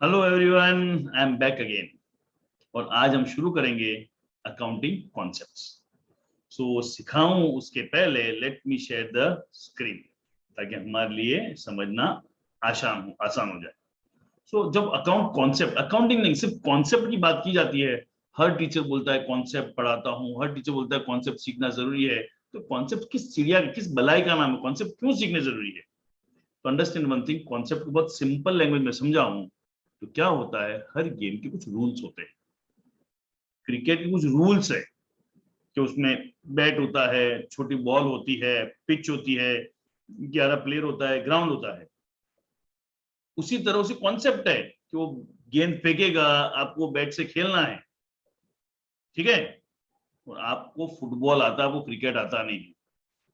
Hello everyone, I am back again. और आज हम शुरू करेंगे अकाउंटिंग कॉन्सेप्ट्स। सो सिखाऊं उसके पहले let me share the screen ताकि हमारे लिए समझना आसान हो जाए। सो जब अकाउंटिंग नहीं सिर्फ कॉन्सेप्ट की बात की जाती है। हर टीचर बोलता है कॉन्सेप्ट पढ़ाता हूँ, हर टीचर बोलता है कॉन्सेप्ट सीखना जरूरी है। तो कॉन्सेप्ट किस चिड़िया किस बलाई का नाम है? कॉन्सेप्ट क्यों सीखने जरूरी है? तो अंडरस्टैंड वन थिंग, कॉन्सेप्ट को बहुत सिंपल लैंग्वेज में समझाऊं तो क्या होता है, हर गेम के कुछ रूल्स होते हैं। क्रिकेट के कुछ रूल्स है कि उसमें बैट होता है, छोटी बॉल होती है, पिच होती है, 11 प्लेयर होता है, ग्राउंड होता है। उसी तरह उसी कॉन्सेप्ट है कि वो गेंद फेंकेगा, आपको बैट से खेलना है। ठीक है। और आपको फुटबॉल आता है, आपको क्रिकेट आता नहीं है।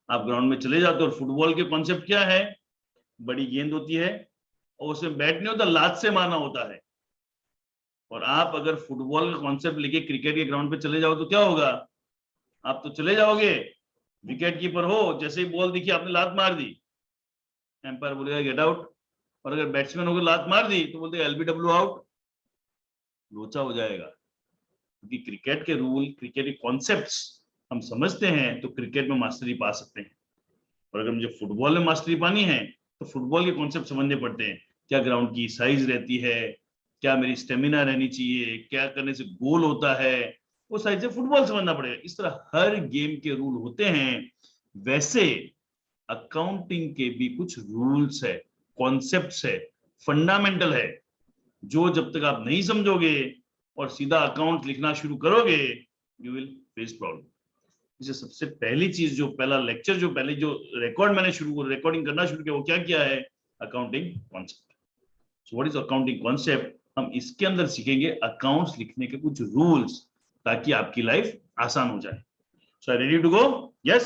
आप ग्राउंड में चले जाते हो और फुटबॉल के कॉन्सेप्ट क्या है? बड़ी गेंद होती है और उसमें बैट नहीं होता, लात से मारना होता है। और आप अगर फुटबॉल का कॉन्सेप्ट लेके क्रिकेट के ग्राउंड पे चले जाओ तो क्या होगा? आप तो चले जाओगे, विकेट कीपर हो, जैसे ही बॉल दिखी आपने लात मार दी, एम्पायर बोलेगा गेट आउट। और अगर बैट्समैन होकर लात मार दी तो बोलते एलबीडब्ल्यू आउट, लोचा हो जाएगा। क्योंकि क्रिकेट के रूल, क्रिकेट के कॉन्सेप्ट्स हम समझते हैं तो क्रिकेट में मास्टरी पा सकते हैं। और अगर मुझे फुटबॉल में मास्टरी पानी है तो फुटबॉल के कॉन्सेप्ट समझने पड़ते हैं। क्या ग्राउंड की साइज रहती है, क्या मेरी स्टेमिना रहनी चाहिए, क्या करने से गोल होता है, वो साइज से फुटबॉल समझना पड़ेगा। इस तरह हर गेम के रूल होते हैं। वैसे अकाउंटिंग के भी कुछ रूल्स है, कॉन्सेप्ट्स है, फंडामेंटल है, जो जब तक आप नहीं समझोगे और सीधा अकाउंट लिखना शुरू करोगे, यू विल फेस प्रॉब्लम। इसे सबसे पहली चीज, जो पहला लेक्चर, जो पहले जो रिकॉर्ड मैंने रिकॉर्डिंग करना शुरू किया, वो क्या है? Accounting concept. So what is accounting concept? हम इसके अंदर सीखेंगे अकाउंट्स लिखने के कुछ रूल्स, ताकि आपकी लाइफ आसान हो जाए। So ready to go? Yes.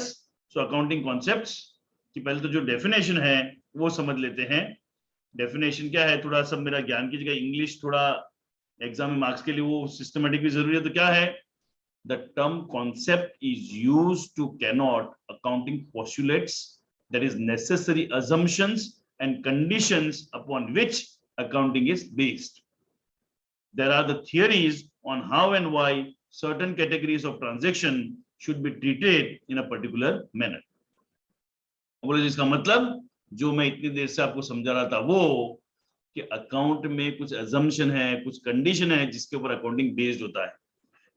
So accounting concepts की पहले तो जो डेफिनेशन है वो समझ लेते हैं। डेफिनेशन क्या है? थोड़ा सब मेरा ज्ञान की जगह इंग्लिश, थोड़ा एग्जाम में मार्क्स के लिए वो सिस्टमेटिक भी जरूरी है। तो क्या है? The term concept is used to connote accounting postulates, that is necessary assumptions and conditions upon which accounting is based. There are the theories on how and why certain categories of transaction should be treated in a particular manner. बोले इसका मतलब, जो मैं इतनी देर से आपको समझा रहा था वो, कि अकाउंट में कुछ assumption है, कुछ कंडीशन है जिसके ऊपर अकाउंटिंग बेस्ड होता है।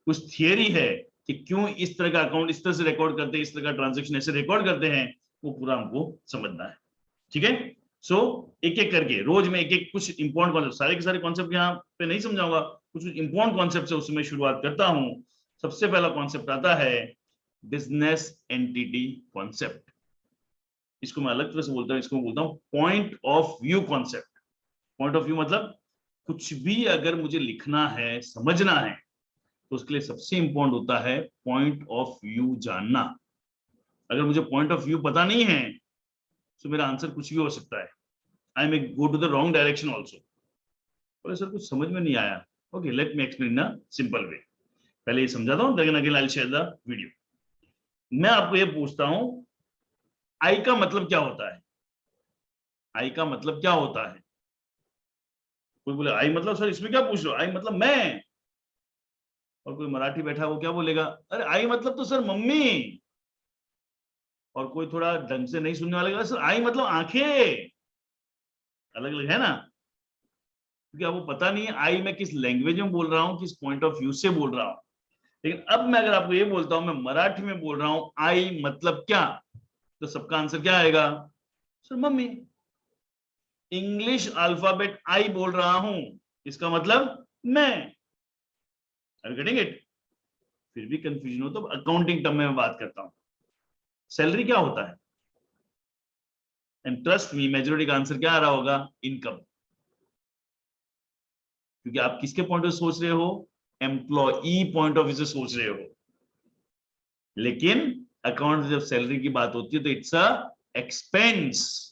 कुछ थियरी है कि क्यों इस तरह का अकाउंट इस तरह से रिकॉर्ड करते हैं, इस तरह का ट्रांजैक्शन ऐसे रिकॉर्ड करते हैं, वो पूरा हमको समझना है। ठीक है। सो एक एक करके रोज में एक एक कुछ इंपॉर्टेंट कॉन्सेप्ट, सारे के सारे कॉन्सेप्ट यहाँ पे नहीं समझाऊंगा, कुछ इंपॉर्टेंट कॉन्सेप्ट है उसमें शुरुआत करता हूं। सबसे पहला कॉन्सेप्ट आता है बिजनेस एंटिटी कॉन्सेप्ट। इसको मैं अलग तरह से बोलता हूँ, इसको बोलता हूँ point of view concept. Point of view मतलब कुछ भी अगर मुझे लिखना है, समझना है, तो उसके लिए सबसे इंपॉर्टेंट होता है पॉइंट ऑफ व्यू जानना। अगर मुझे पॉइंट ऑफ व्यू पता नहीं है तो मेरा आंसर कुछ भी हो सकता है। I may go to the wrong direction also. बोले सर कुछ समझ में नहीं आया। Okay, let me explain in simple way. पहले ये समझाता हूँ, then again I will share the video. मैं आपको ये पूछता हूँ, आई का मतलब क्या होता है? आई का मतलब क्या होता है? कोई बोले आई मतलब सर इसमें क्या पूछ रहे हो, आई मतलब मैं। और कोई मराठी बैठा वो क्या बोलेगा, अरे आई मतलब तो सर मम्मी। और कोई थोड़ा ढंग से नहीं सुनने वाले, सर आई मतलब आंखें। अलग अलग है ना, क्योंकि आपको पता नहीं है आई मैं किस लैंग्वेज में बोल रहा हूँ, किस पॉइंट ऑफ व्यू से बोल रहा हूँ। लेकिन अब मैं अगर आपको ये बोलता हूं, मैं मराठी में बोल रहा हूं आई मतलब क्या, तो सबका आंसर क्या आएगा? Sir mummy. English alphabet I बोल रहा हूं, इसका मतलब मैं। Are getting it? फिर भी कंफ्यूजन हो तो अकाउंटिंग टर्म में मैं बात करता हूं। सैलरी क्या होता है? एंड ट्रस्ट मी, मेजोरिटी का आंसर क्या आ रहा होगा? इनकम। क्योंकि आप किसके पॉइंट ऑफ सोच रहे हो? एम्प्लॉई पॉइंट ऑफ व्यू से सोच रहे हो। लेकिन अकाउंट जब सैलरी की बात होती है तो इट्स अ एक्सपेंस।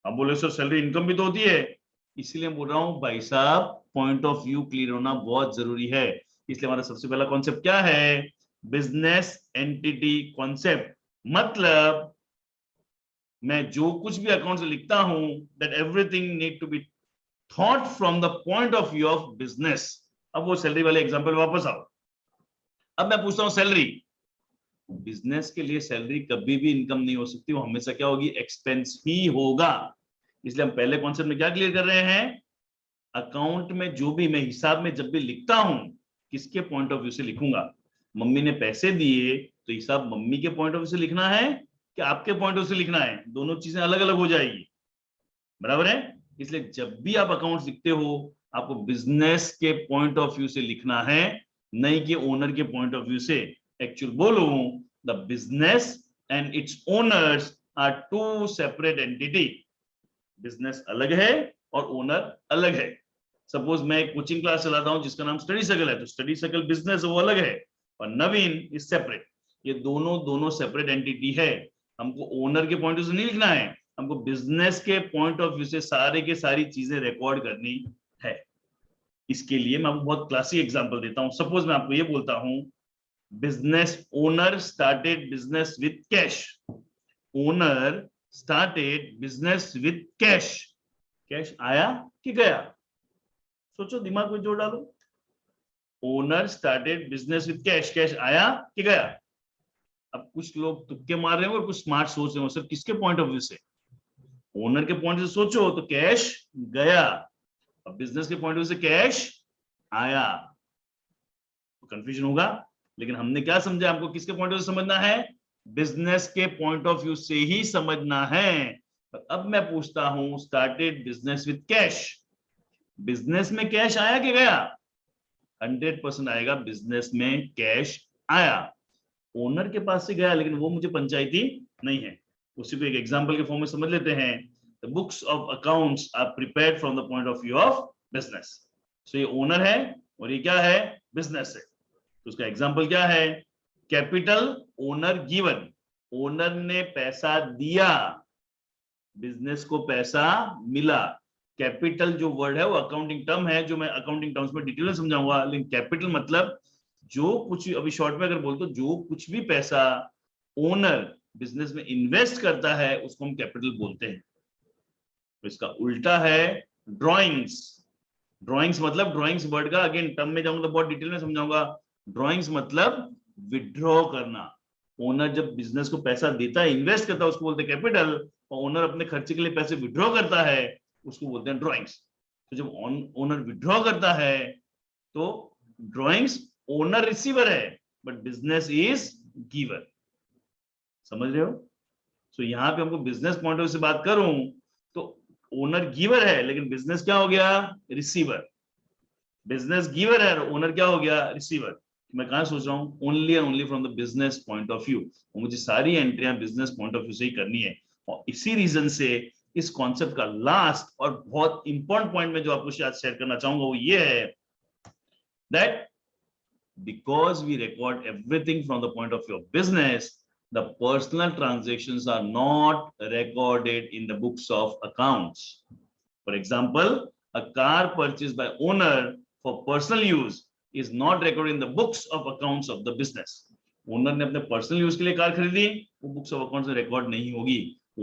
अब बोले सर सैलरी इनकम भी तो होती है, इसीलिए बोल रहा हूं भाई साहब, पॉइंट ऑफ व्यू क्लियर होना बहुत जरूरी है। इसलिए हमारा सबसे पहला कॉन्सेप्ट क्या है? Business entity concept. मतलब मैं जो कुछ भी अकाउंट से लिखता हूं, that everything need to be thought from the point of view of business. अब वो सैलरी वाले एग्जांपल वापस आओ। अब मैं पूछता हूं सैलरी, बिजनेस के लिए सैलरी कभी भी इनकम नहीं हो सकती, वो हमेशा क्या होगी, एक्सपेंस ही होगा। इसलिए हम पहले कॉन्सेप्ट में क्या क्लियर कर रहे हैं, अकाउंट में जो भी मैं हिसाब में जब भी लिखता हूं, किसके पॉइंट ऑफ व्यू से लिखूंगा। मम्मी ने पैसे दिए तो हिसाब मम्मी के पॉइंट ऑफ व्यू से लिखना है कि आपके पॉइंट ऑफ व्यू से लिखना है, दोनों चीजें अलग अलग हो जाएगी, बराबर है। इसलिए जब भी आप अकाउंट लिखते हो आपको बिजनेस के पॉइंट ऑफ व्यू से लिखना है, नहीं कि ओनर के पॉइंट ऑफ व्यू से। एक्चुअल बोलूं, the business and its owners are two separate entity. Business अलग है और ओनर अलग है। सपोज मैं एक कोचिंग क्लास चलाता हूं जिसका नाम स्टडी सर्कल है, तो स्टडी सर्कल बिजनेस वो अलग है और नवीन इज सेपरेट। ये दोनों सेपरेट एंटिटी है। हमको ओनर के पॉइंट ऑफ व्यू से नहीं लिखना है, हमको बिजनेस के पॉइंट ऑफ व्यू से सारे के सारी चीजें रिकॉर्ड करनी है। इसके लिए मैं आपको बहुत क्लासिक एग्जांपल देता हूं। सपोज मैं आपको ये बोलता हूं, business owner started business with cash. Owner started business with cash. Cash आया कि गया, सोचो, दिमाग में जोड़ डालो। Owner started business with cash, cash आया कि गया। अब कुछ लोग तुक्के मार रहे हैं और कुछ स्मार्ट सोच रहे हो, सर किसके पॉइंट ऑफ व्यू से, ओनर के पॉइंट से सोचो तो कैश गया, अब बिजनेस के पॉइंट ऑफ व्यू से कैश आया, तो कंफ्यूजन होगा। लेकिन हमने क्या समझा, हमको किसके पॉइंट ऑफ व्यू समझना है, बिजनेस के पॉइंट ऑफ व्यू से ही समझना है। अब मैं पूछता हूं, started business with cash, business में कैश आया कि गया, 100% आएगा, बिजनेस में कैश आया। ओनर के पास से गया लेकिन वो मुझे पंचायती नहीं है। उसी को एक एग्जांपल के फॉर्म में समझ लेते हैं। The books of accounts are prepared from the point of view of business. So ये ओनर है और ये क्या है, बिजनेस है। तो उसका एग्जांपल क्या है, कैपिटल ओनर गिवन, ओनर ने पैसा दिया, बिजनेस को पैसा मिला। कैपिटल जो वर्ड है वो अकाउंटिंग टर्म है, जो मैं अकाउंटिंग टर्म्स में डिटेल में समझाऊंगा। लेकिन कैपिटल मतलब जो कुछ, अभी शॉर्ट में अगर बोलते तो जो कुछ भी पैसा ओनर बिजनेस में इन्वेस्ट करता है उसको हम कैपिटल बोलते हैं। तो इसका उल्टा है ड्राइंग्स। ड्राइंग्स मतलब, ड्राइंग्स वर्ड का अगेन टर्म में जाऊंगा तो बहुत डिटेल में समझाऊंगा। ड्राइंग्स मतलब विड्रॉ करना। ओनर जब बिजनेस को पैसा देता है, इन्वेस्ट करता है, उसको बोलते हैं कैपिटल, और ओनर अपने खर्चे के लिए पैसे विड्रॉ करता है उसको बोलते हैं ड्राइंग्स। तो जब ओनर विड्रॉ करता है तो ड्राइंग्स, ओनर रिसीवर है बट बिजनेस इज गिवर। समझ रहे हो। सो यहाँ पे हमको बिजनेस पॉइंट ऑफ व्यू से बात करूं तो ओनर गिवर है लेकिन बिजनेस क्या हो गया, रिसीवर। बिजनेस गिवर है और ओनर क्या हो गया, रिसीवर। मैं कहां सोच रहा हूं, only and only from the business point of view. मुझे सारी एंट्रियां बिजनेस पॉइंट ऑफ व्यू से ही करनी है। और इसी रीजन से इस कॉन्सेप्ट का लास्ट और बहुत इंपॉर्टेंट पॉइंट में जो आपको शायद शेयर करना चाहूंगा वो ये है, that because we record everything from the point of view of business, the personal transactions are not recorded in the books of accounts. For example, a car purchased by owner for personal use is not recorded in the books of accounts of the business. Owner ने अपने personal use के लिए car खरीदी, वो books of accounts में record नहीं होगी।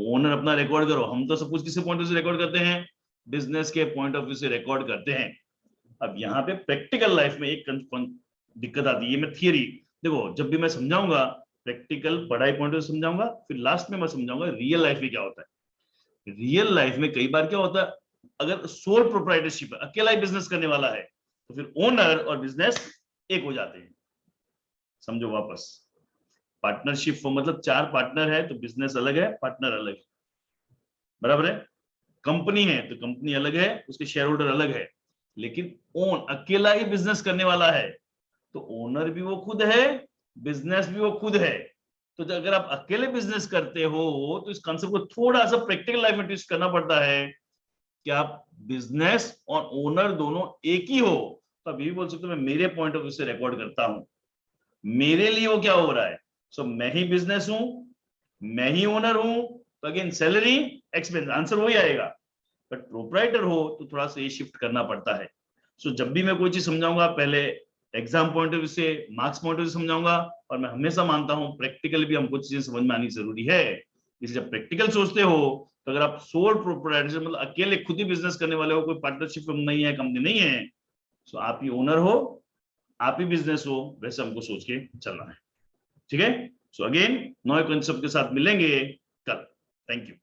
Owner अपना रिकॉर्ड करो, हम तो सब कुछ किसके पॉइंट ऑफ व्यू से रिकॉर्ड करते हैं, बिजनेस के पॉइंट ऑफ व्यू से रिकॉर्ड करते हैं। अब यहाँ पे प्रैक्टिकल लाइफ में एक दिक्कत आती है, मैं थियरी देखो जब भी मैं समझाऊंगा प्रैक्टिकल पढ़ाई पॉइंट ऑफ समझाऊंगा, फिर लास्ट में मैं समझाऊंगा रियल लाइफ में क्या होता है। रियल लाइफ में कई बार क्या होता है, अगर सोल प्रोप्राइटरशिप है, अकेला ही बिजनेस करने वाला है, तो फिर ओनर और बिजनेस एक हो जाते हैं। समझो वापस, पार्टनरशिप मतलब 4 पार्टनर है तो बिजनेस अलग है, पार्टनर अलग है, बराबर है। कंपनी है तो कंपनी अलग है, उसके शेयर होल्डर अलग है। लेकिन अकेला ही बिजनेस करने वाला है तो ओनर भी वो खुद है, बिजनेस भी वो खुद है। तो अगर आप अकेले बिजनेस करते हो तो इस कॉन्सेप्ट को थोड़ा सा प्रैक्टिकल लाइफ में ट्विस्ट करना पड़ता है कि आप बिजनेस और ओनर दोनों एक ही हो। तो आप ये भी बोल सकते हो मैं मेरे पॉइंट ऑफ व्यू से रिकॉर्ड करता हूं, मेरे लिए वो क्या हो रहा है। सो मैं ही बिजनेस हूं, मैं ही ओनर हूं, तो अगेन सैलरी एक्सपेंस आंसर वही आएगा। बट प्रोप्राइटर हो तो थोड़ा सा ये शिफ्ट करना पड़ता है। सो जब भी मैं कोई चीज समझाऊंगा पहले एग्जाम पॉइंट ऑफ व्यू से, मार्क्स पॉइंट ऑफ व्यू समझाऊंगा, और मैं हमेशा मानता हूं प्रैक्टिकल भी हमको चीजें समझ में आनी जरूरी है। इसलिए जब प्रैक्टिकल सोचते हो तो अगर आप सोल प्रोप्राइटरशिप मतलब अकेले खुद ही बिजनेस करने वाले हो, कोई पार्टनरशिप नहीं है, कंपनी नहीं है, तो आप ही ओनर हो, आप ही बिजनेस हो, वैसे हमको सोच के चलना है। ठीक है, सो अगेन नए कॉन्सेप्ट के साथ मिलेंगे कल। Thank you.